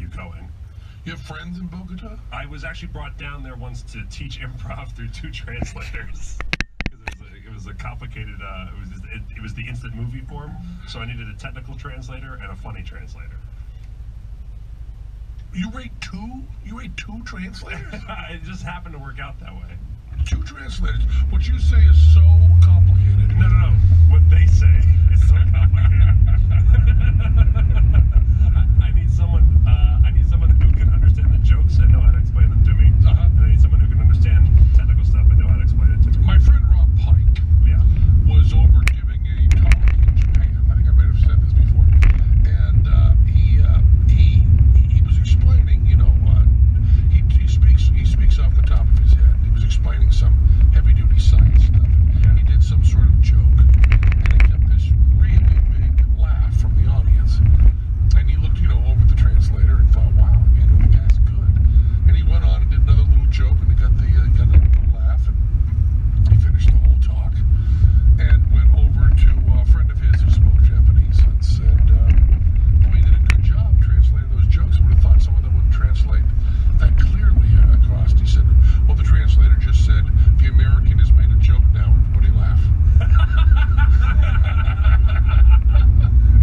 you going? You have friends in Bogotá? I was actually brought down there once to teach improv through 2 translators. It was a complicated. It was the instant movie form, so I needed a technical translator and a funny translator. You rate 2? You rate 2 translators? It just happened to work out that way. 2 translators. What you say is so complicated. No. What they say is so complicated. I need someone. I need someone who can understand the jokes and know how to explain them to me. And I need someone who can understand technical stuff and know how to explain it to me. My friend Rob Pike was over giving a talk in Japan. I think I might have said this before. And he was explaining, you know, he speaks off the top of his head. He was explaining some heavy-duty science stuff. He did some sort of joke, and it kept this really big laugh from the audience. And he looked, you know, over the translator and thought, wow, you know, the guy's good. And he went on and did another little joke, and he got a little laugh, and he finished the whole talk, and went over to a friend of his who spoke Japanese and said, oh, you did a good job translating those jokes. I would have thought someone that wouldn't translate that clearly across. He said, well, the translator just said, the American has made a joke now, everybody laugh.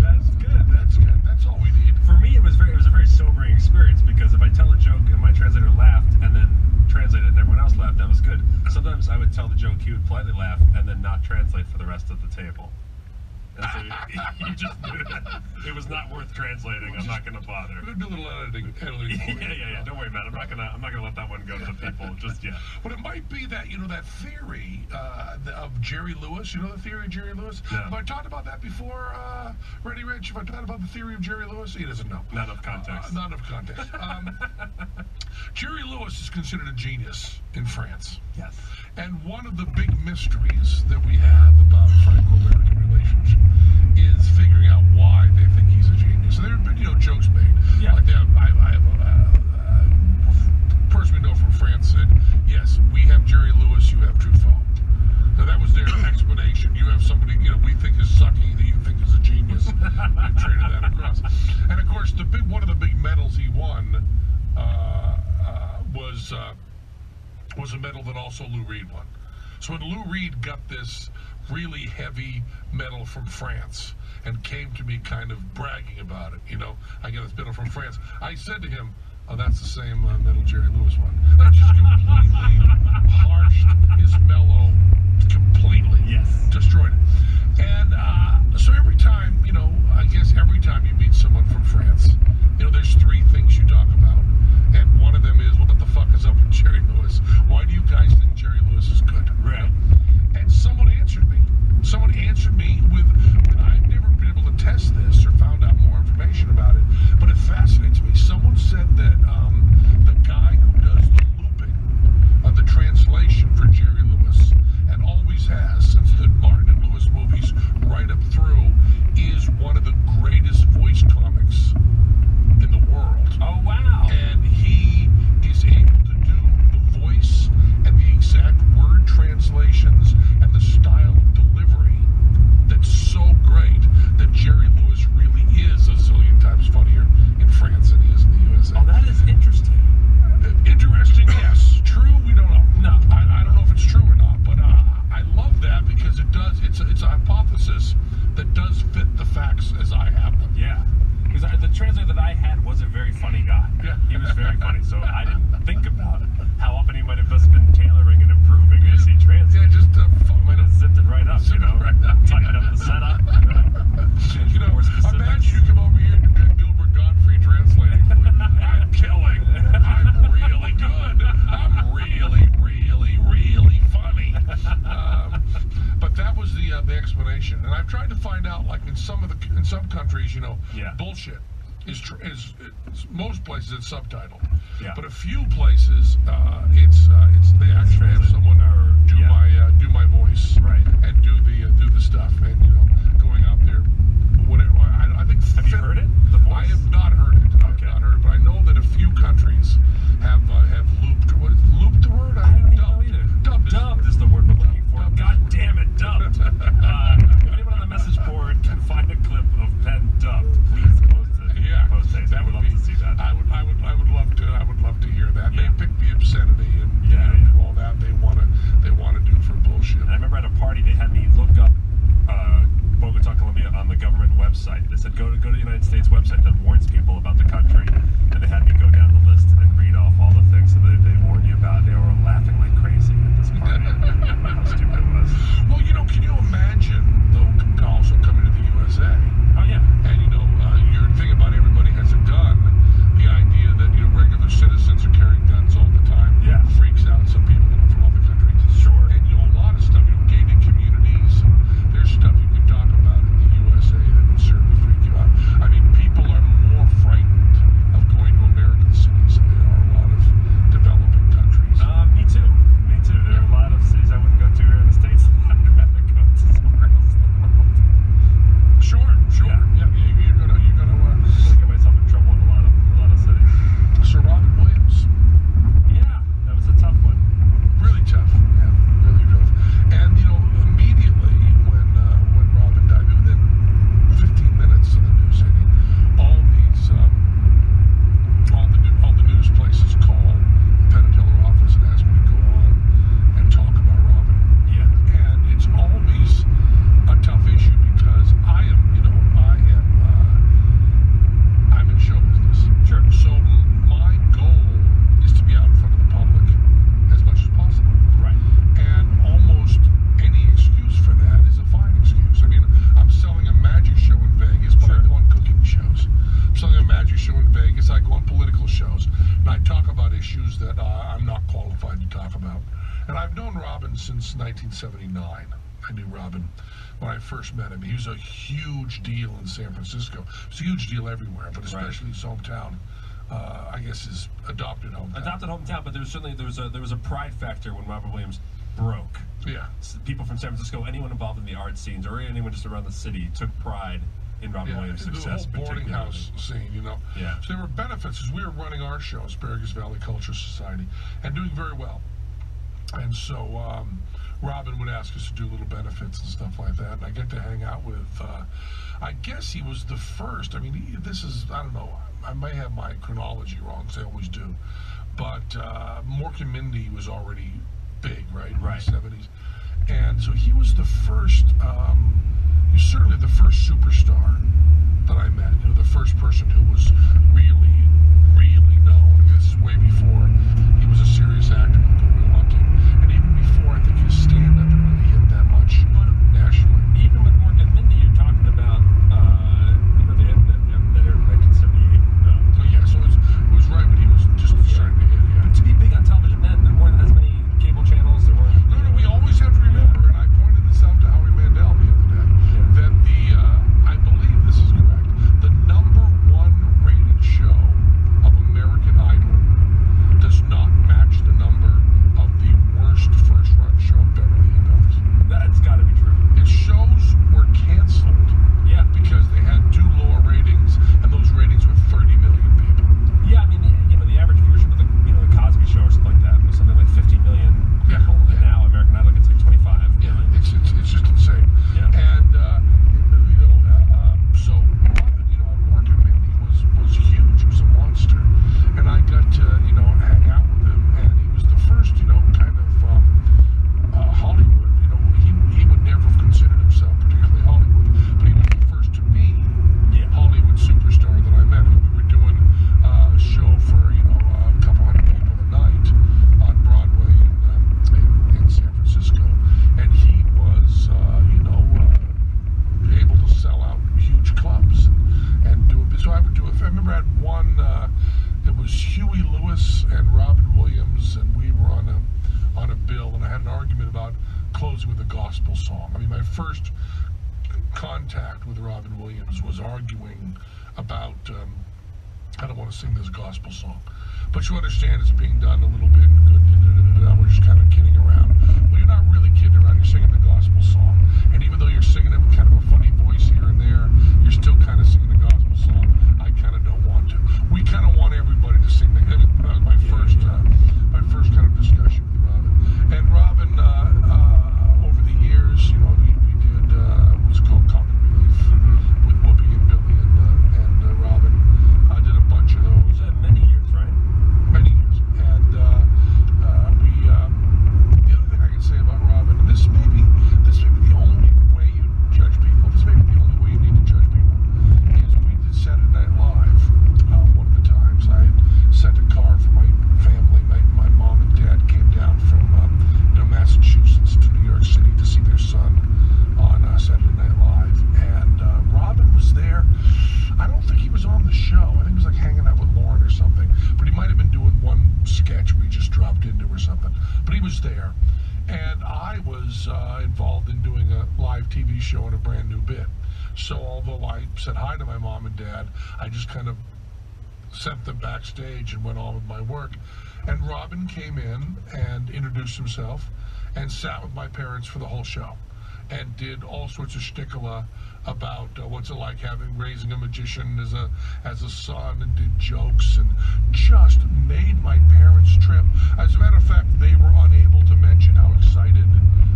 That's good. That's good. That's all we need. For me, it was a very sobering experience, because if I tell a joke and my translator laughed and then translated and everyone else laughed, that was good. Sometimes I would tell the joke, he would politely laugh and then not translate for the rest of the table. And so you just knew that it was not worth translating. I'm not going to bother. We're going to do a little editing. Yeah. Don't worry, man. I'm not gonna let that one go to the people just yet. But it might be that, you know, that theory of Jerry Lewis. You know the theory of Jerry Lewis? No. Have I talked about that before, Ready Rich? Have I talked about the theory of Jerry Lewis? He doesn't know. Not enough context. Not enough context. Jerry Lewis is considered a genius in France. Yes. And one of the big mysteries that we have about Franco-American relations is figuring out why they think he's a genius. So there have been, you know, jokes made. Yeah. Like I have a person we know from France said, yes, we have Jerry Lewis, you have Truffaut. So that was their explanation. You have somebody, you know, we think is sucky that you think is a genius. They traded that across. And of course, one of the big medals he won was a medal that also Lou Reed won. So when Lou Reed got this really heavy medal from France and came to me kind of bragging about it, you know, I got this medal from France, I said to him, oh, that's the same medal Jerry Lewis won. That just completely harshed his mellow, completely destroyed it. And so every time, you know, I guess every time you meet someone from France, you know, there's 3 things you talk about. And one of them is, well, what the fuck is up with Jerry Lewis? Why do you guys think Jerry Lewis is good? Right. And someone answered me. Someone answered me with I've never been able to test this or found out more information about it, but it fascinates me. Someone said that the guy who does the looping of the translation for Jerry Lewis, and always has since the Martin and Lewis movies right up through, is one of the greatest voice comics in the world. Oh, wow. And he is able to do the voice and the exact word translations and the style of delivery that's so great that Jerry Lewis really is a zillion times funnier in France than he is in the USA. Oh, that is interesting. Interesting, yes. True, we don't know. No. I don't know if it's true or not, but I love that because it does. It's a hypothesis that does fit the facts as I have them. Yeah. Because the translator that I had was a very funny guy. Yeah. He was very funny, so I didn't think about how often he might have just been tailoring and improving as he translated. Yeah, just might have zipped it right up, you know, tightened up the setup. You know, imagine you come over here and you've got Gilbert Godfrey translating for you. I'm killing. I'm really good. I'm really funny. But that was the explanation, and I've tried to find out, like in some countries, you know, bullshit is most places it's subtitled. Yeah. But a few places it's they actually have someone do my voice, right, and do the stuff, and you know, going out there, whatever. I think. Have you heard it? The voice? I have not heard it. Okay. I've not heard it, but I know that a few countries have looped. What is looped the word? I don't know either. Dubbed is the word we're looking for. God damn it, dubbed. If anyone on the message board can find a clip of Penn dubbed, please post it. Yeah, post it. I would love to see that. I issues that I'm not qualified to talk about. And I've known Robin since 1979. I knew Robin when I first met him. He was a huge deal in San Francisco. It's a huge deal everywhere, but especially his hometown. I guess his adopted hometown. Adopted hometown, but there was a pride factor when Robin Williams broke. Yeah. People from San Francisco, anyone involved in the art scenes, or anyone just around the city, took pride in Robin Williams' success. The whole boarding house scene, you know. Yeah. So there were benefits as we were running our show, Asparagus Valley Culture Society, and doing very well. And so Robin would ask us to do little benefits and stuff like that, and I get to hang out with, I guess he was the first. I mean, this is, I don't know, I may have my chronology wrong, because I always do, but Mork and Mindy was already big, right? In the 70s. And so he was the first, he was certainly the first superstar that I met, you know, the first person who was really, really known. This is way before he was a serious actor with Good Will Hunting, and even before I think his stand-up had really hit that much nationally. Even with Mork and Mindy, you're talking about, you know, that aired in 1978. Oh yeah, so it was right when he was just starting to hit, yeah. But to be big on television then, there weren't as many cable channels, there weren't... No, we always have to remember, and I pointed this out to Howie Mandel the other day, that I believe this is correct, the #1 rated show of American Idol does not match the number of the worst first-run show of Beverly Hills. That's got to be true. Its shows were canceled because they had too low ratings, and those ratings were 30 million people. Yeah, I mean, you know, the average viewership of the Cosby Show or something like that was something like 50 million people, and now American Idol gets like 25 Yeah, million. it's just insane. Yeah. And you know, so Robin, you know, Mork and Mindy was huge. He was a monster, and I got to, you know, hang out with him, and he was the first, you know, kind of Hollywood. You know, he would never have considered himself particularly Hollywood, but he was the first to be Hollywood superstar that I met. We were doing a show for, you know, a couple hundred people a night on Broadway in San Francisco, and he was, you know, able to sell out huge clubs and do it. So I would do it. I remember I had one. It was Huey Lewis and Robin Williams, and we were on a bill, and I had an argument about closing with a gospel song. I mean, my first contact with Robin Williams was arguing about, I don't want to sing this gospel song, but you understand it's being done a little bit good, we're just kind of kidding around. Well, you're not really kidding around, you're singing the gospel song, and even though you're singing it with kind of a funny voice here and there, you're still kind of singing the gospel song. I kind of don't want to. We kind of want everybody to sing the, that was my first kind of discussion with Robin. And Robin, over the years, you know, we did what's called Comic Relief with Whoopi and Billy and Robin. I did a bunch of those. Many years, right? Many years. And the other thing I can say about Robin, and this may be the only way you judge people, this may be the only way you need to judge people, is we did Saturday Night Live one of the times. I had sent a car for my family. My mom and dad came down from you know, Massachusetts to New York City to see their son on Saturday Night Live, and Robin was there. I don't think he was on the show. I think he was like hanging out with Lauren or something, but he might have been doing one sketch where he just dropped into or something, but he was there. And I was involved in doing a live TV show and a brand new bit. So although I said hi to my mom and dad, I just kind of sent them backstage and went on with my work. And Robin came in and introduced himself and sat with my parents for the whole show and did all sorts of shtickle about what's it like raising a magician as a son, and did jokes and just made my parents' trip. As a matter of fact, they were unable to mention how excited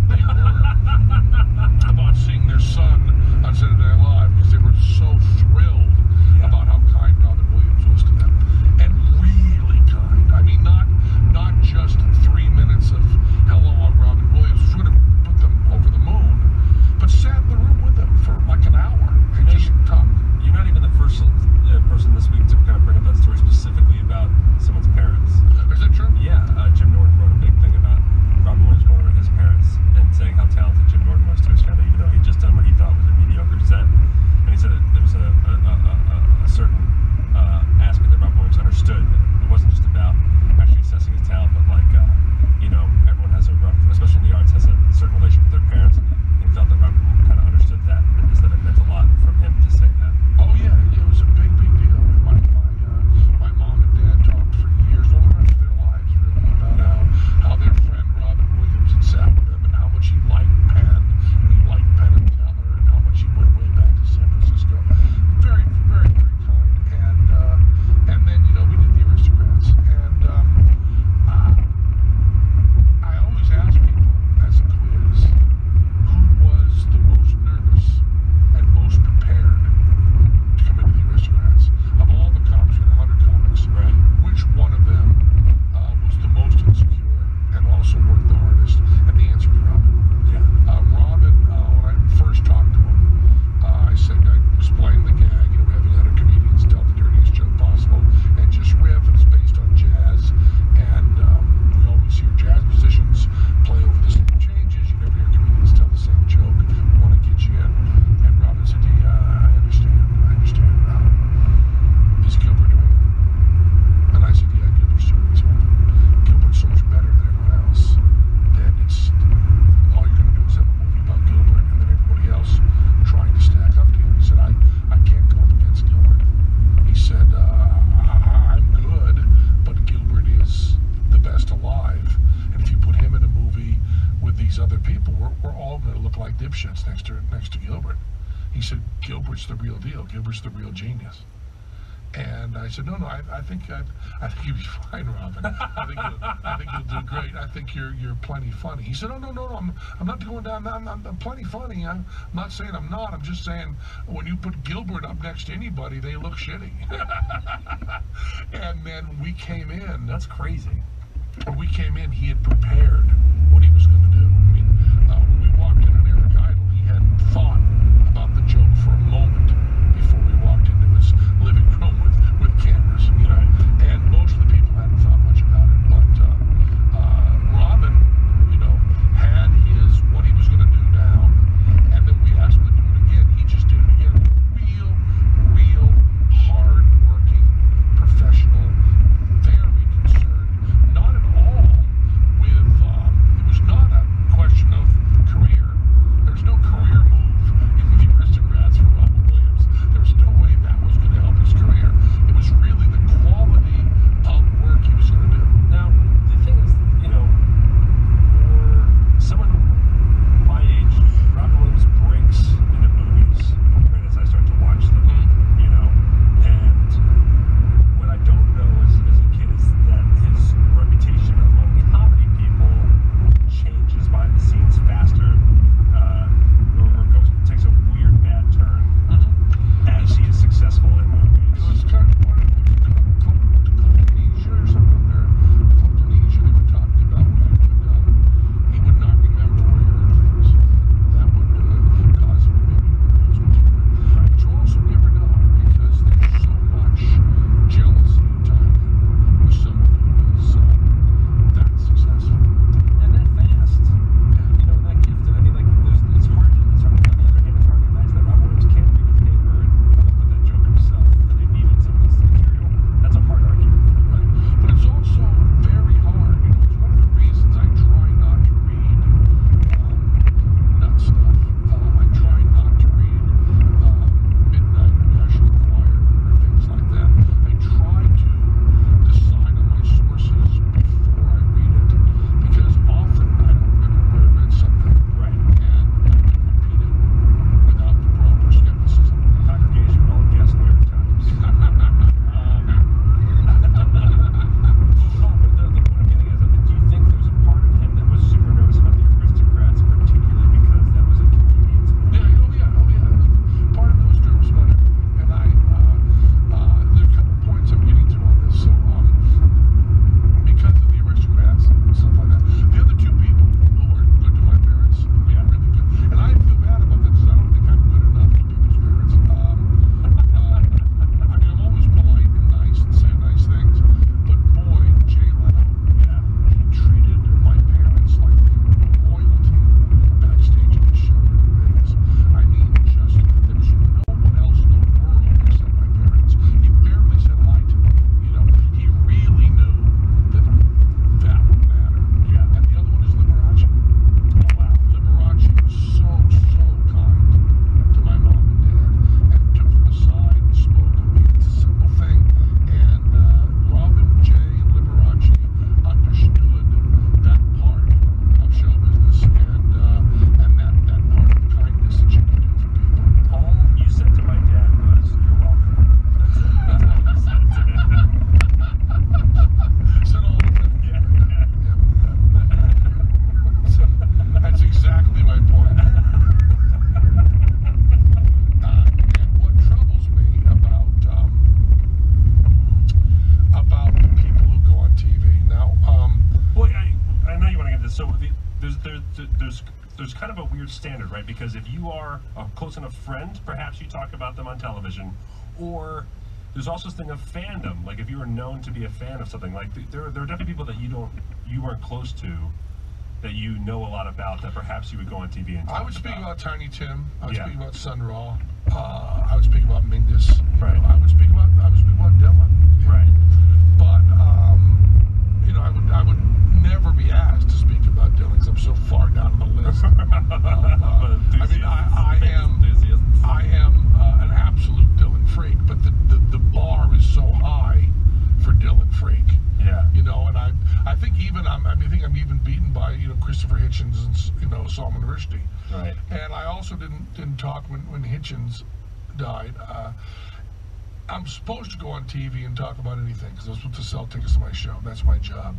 they were about seeing their son on Saturday Night Live, because they were so thrilled about how kind Robin Williams was to them. And really kind. I mean, not just 3 minutes of hello, I'm Robin Williams, which would have put them over the moon, but sat in the room with them for like an hour and just talked. You're not even the first person this week to kind of bring up that story specifically about someone's parents. Is that true? Yeah, Jim Norton wrote a big thing about Robin Williams going over his parents and saying how talented Jim Norton was to his family, even though he'd just done what he thought was a mediocre set. And he said that there was a certain dipshits next to Gilbert. He said, Gilbert's the real deal. Gilbert's the real genius. And I said, no, I think you'll be fine, Robin. I think you'll do great. I think you're plenty funny. He said, no, I'm not going down. I'm plenty funny. I'm not saying I'm not. I'm just saying when you put Gilbert up next to anybody, they look shitty. And then we came in. That's crazy. When we came in, he had prepared what he was going to do. I mean, when we walked in on Eric Idle, he hadn't thought about the joke for a moment before we walked into his living room with cameras, you know. And most of the people hadn't thought much about it, but Robin, you know, had what he was going to do down, and then we asked him to do it again. He just did it again. Real hard-working, professional, very concerned. Not at all with. It was not a question of career. There's no career move in the Aristocrats for Robin Williams. There's no way that was going to help his career. It was really the quality of work he was going to do. Now, the thing is, you know, for someone my age, Robin Williams breaks into movies right as I start to watch them, you know, and what I don't know as a kid is that his reputation among comedy people changes behind the scenes faster, or takes a weird bad turn as he is successful in movies. It was kind of part of Indonesia or something, or Indonesia they were talking about when he would not remember where he heard things. That would cause him to maybe lose material. But you also never know, because there's so much jealousy tied in with someone who is that successful. And that fast, you know, that gifted. I mean, like, it's hard. On the other hand, it's hard to imagine that Robin Williams can't read a paper and come up with that joke himself. That he needed some of this material. That's a hard argument. Right. But it's also very hard. You know, it's one of the reasons I try not to read nut stuff. I try not to read Midnight National Enquirer or things like that. I try to decide on my sources before I read it, because often I don't remember where I read something. Right. And I can repeat it without the proper skepticism. Congregation will all guess New York Times. No, but the point I'm getting is, do you think there's a part of him that was super nervous about the Aristocrats, particularly because that was a comedian's movie? Yeah, oh yeah. Part of it was nervous about everything, and there are a couple points I'm getting to on this. So, because of the Aristocrats and stuff like that, the other two people who were good to my parents, really good, and I feel bad about that because I don't think I'm good enough to people's parents. I mean, I'm always polite and nice and say nice things, but boy, Jay Leno, he treated my parents like they were royalty backstage at the show in Vegas. I mean, just, there was no one else in the world except my parents. He barely said hi to me, you know. He really knew that would matter. Yeah. And the other one is Liberace. Oh, wow. Liberace was so kind to my mom and dad, and took them aside and spoke with me. It's a simple thing, and Robin, Jay, and Liberace understood that part of show business, and that part of kindness that you can do for people. All you said to my dad was, "You're welcome." That's it. That's all you said to him. Said all of that. Yeah. So, that's exactly my point. And what troubles me about the people who go on TV now, Well, I know you want to get this. So there's kind of a weird standard, right? Because if you are a close enough friend, perhaps you talk about them on television, or there's also this thing of fandom. Like if you were known to be a fan of something, like there are definitely people that you weren't close to, that you know a lot about, that perhaps you would go on TV and talk I would speak about Tiny Tim. I would Yeah. speak about Sun Ra. I would speak about Mingus. Right. I would speak about Dylan. Right. But you know, I would never be asked to speak about Dylan because I'm so far down on the list. I mean, I am an absolute Dylan freak, but the bar is so high for Dylan freak. Yeah. You know, and I I think I'm even beaten by Christopher Hitchens and Salman Rushdie. Right. And I also didn't talk when Hitchens died. I'm supposed to go on TV and talk about anything because I'm supposed to sell tickets to my show. That's my job.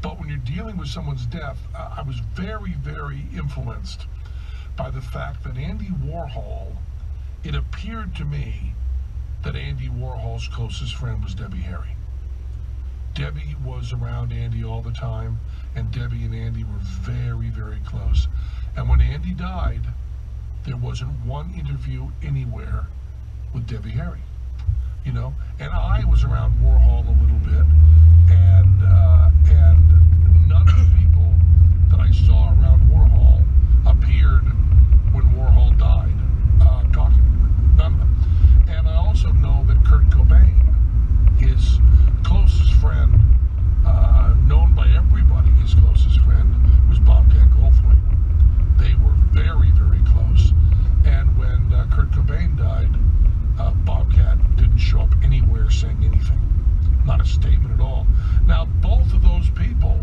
But when you're dealing with someone's death, I was very, very influenced by the fact that Andy Warhol, it appeared to me that Andy Warhol's closest friend was Debbie Harry. Debbie was around Andy all the time, and Debbie and Andy were very, very close. And when Andy died, there wasn't one interview anywhere with Debbie Harry. And I was around Warhol a little bit, and none of the people that I saw around Warhol appeared when Warhol died, talking to him. None of them. And I also know that Kurt Cobain, his closest friend, known by everybody, his closest friend, was Bobcat Goldthwait. They were very, very close. And when Kurt Cobain died, Bobcat didn't show up anywhere saying anything. Not a statement at all. Now, both of those people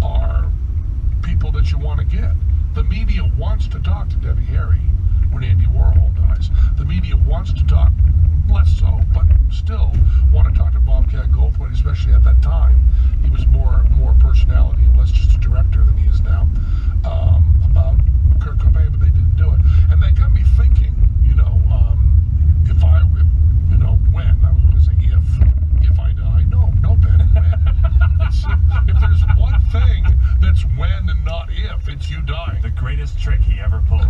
are people that you want to get. The media wants to talk to Debbie Harry when Andy Warhol dies. The media wants to talk, less so, but still want to talk to Bobcat Goldthwait, especially at that time. He was more personality and less just a director than he is now, about Kurt Cobain, but they didn't do it. And that got me thinking, when, I was going to say if I die. No, Ben, when. If there's one thing that's when and not if, it's you dying. The greatest trick he ever pulled.